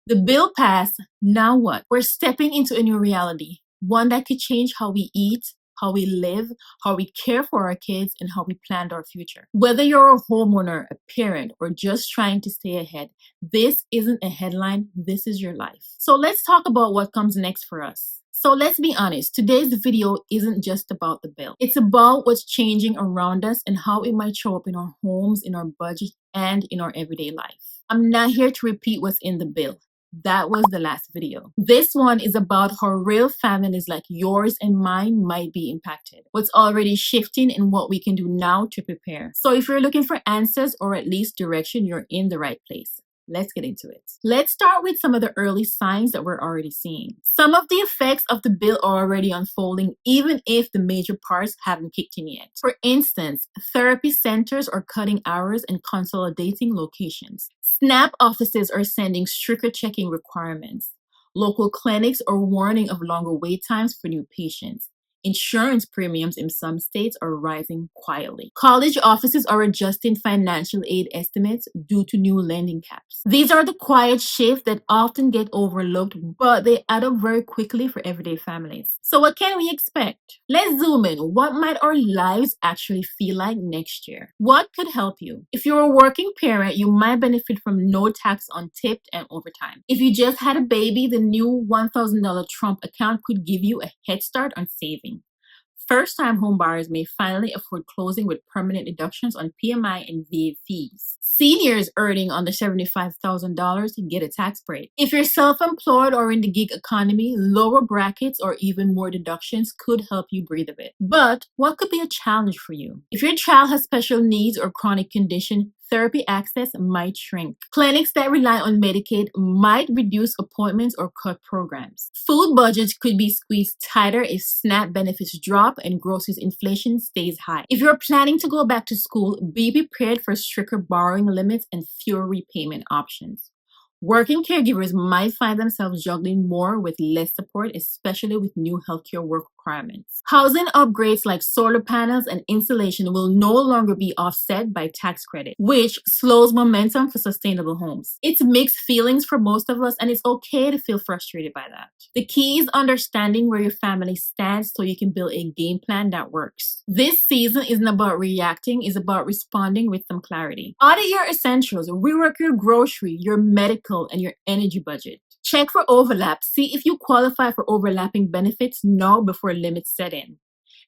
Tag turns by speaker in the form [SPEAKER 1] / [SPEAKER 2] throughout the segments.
[SPEAKER 1] The bill passed. Now what? We're stepping into a new reality, one that could change how we eat, how we live, how we care for our kids, and how we plan our future. Whether you're a homeowner, a parent, or just trying to stay ahead, this isn't a headline, this is your life. So let's talk about what comes next for us. So let's be honest, today's video isn't just about the bill. It's about what's changing around us and how it might show up in our homes, in our budget, and in our everyday life. I'm not here to repeat what's in the bill. That was the last video. This one is about how real families like yours and mine might be impacted, what's already shifting, and what we can do now to prepare. So if you're looking for answers or at least direction, you're in the right place. Let's get into it. Let's start with some of the early signs that we're already seeing. Some of the effects of the bill are already unfolding, even if the major parts haven't kicked in yet. For instance, therapy centers are cutting hours and consolidating locations. SNAP offices are sending stricter checking requirements. Local clinics are warning of longer wait times for new patients. Insurance premiums in some states are rising quietly. College offices are adjusting financial aid estimates due to new lending caps. These are the quiet shifts that often get overlooked, but they add up very quickly for everyday families. So what can we expect? Let's zoom in. What might our lives actually feel like next year? What could help you? If you're a working parent, you might benefit from no tax on tipped and overtime. If you just had a baby, the new $1,000 Trump account could give you a head start on saving. First-time homebuyers may finally afford closing with permanent deductions on PMI and VA fees. Seniors earning under $75,000 get a tax break. If you're self-employed or in the gig economy, lower brackets or even more deductions could help you breathe a bit. But what could be a challenge for you? If your child has special needs or chronic condition, therapy access might shrink. Clinics that rely on Medicaid might reduce appointments or cut programs. Food budgets could be squeezed tighter if SNAP benefits drop and groceries inflation stays high. If you're planning to go back to school, be prepared for stricter borrowing limits and fewer repayment options. Working caregivers might find themselves juggling more with less support, especially with new healthcare work requirements. Housing upgrades like solar panels and insulation will no longer be offset by tax credit, which slows momentum for sustainable homes. It's mixed feelings for most of us, and it's okay to feel frustrated by that. The key is understanding where your family stands so you can build a game plan that works. This season isn't about reacting, it's about responding with some clarity. Audit your essentials, rework your grocery, your medical, and your energy budget. Check for overlap. See if you qualify for overlapping benefits now before limits set in.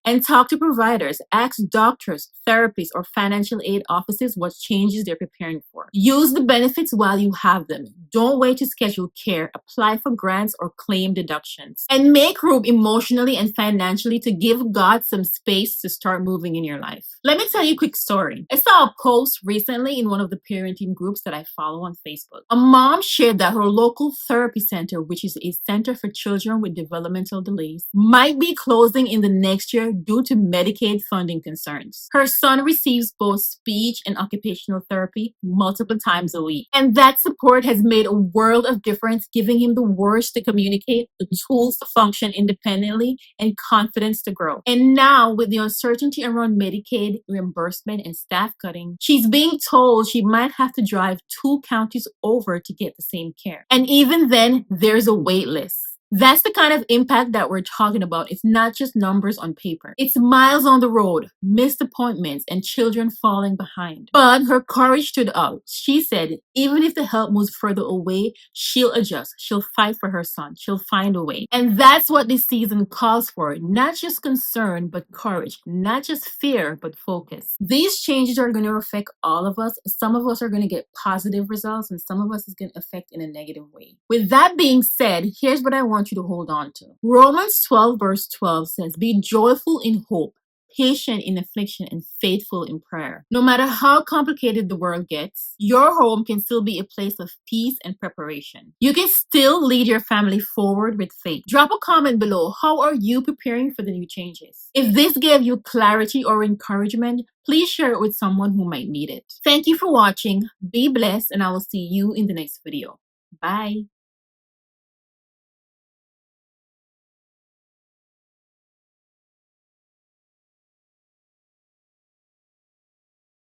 [SPEAKER 1] And talk to providers. Ask doctors, therapists, or financial aid offices what changes they're preparing for. Use the benefits while you have them. Don't wait to schedule care. Apply for grants or claim deductions. And make room emotionally and financially to give God some space to start moving in your life. Let me tell you a quick story. I saw a post recently in one of the parenting groups that I follow on Facebook. A mom shared that her local therapy center, which is a center for children with developmental delays, might be closing in the next year due to Medicaid funding concerns. Her son receives both speech and occupational therapy multiple times a week. And that support has made a world of difference, giving him the words to communicate, the tools to function independently, and confidence to grow. And now, with the uncertainty around Medicaid reimbursement and staff cutting, she's being told she might have to drive 2 counties over to get the same care. And even then, there's a wait list. That's the kind of impact that we're talking about. It's not just numbers on paper. It's miles on the road, missed appointments, and children falling behind. But her courage stood out. She said, even if the help moves further away, she'll adjust. She'll fight for her son. She'll find a way. And that's what this season calls for. Not just concern, but courage. Not just fear, but focus. These changes are going to affect all of us. Some of us are going to get positive results, and some of us is going to affect in a negative way. With that being said, here's what I want you to hold on to. Romans 12 verse 12 says, be joyful in hope, patient in affliction, and faithful in prayer. No matter how complicated the world gets, your home can still be a place of peace and preparation. You can still lead your family forward with faith. Drop a comment below. How are you preparing for the new changes? If this gave you clarity or encouragement, please share it with someone who might need it. Thank you for watching. Be blessed, and I will see you in the next video. Bye.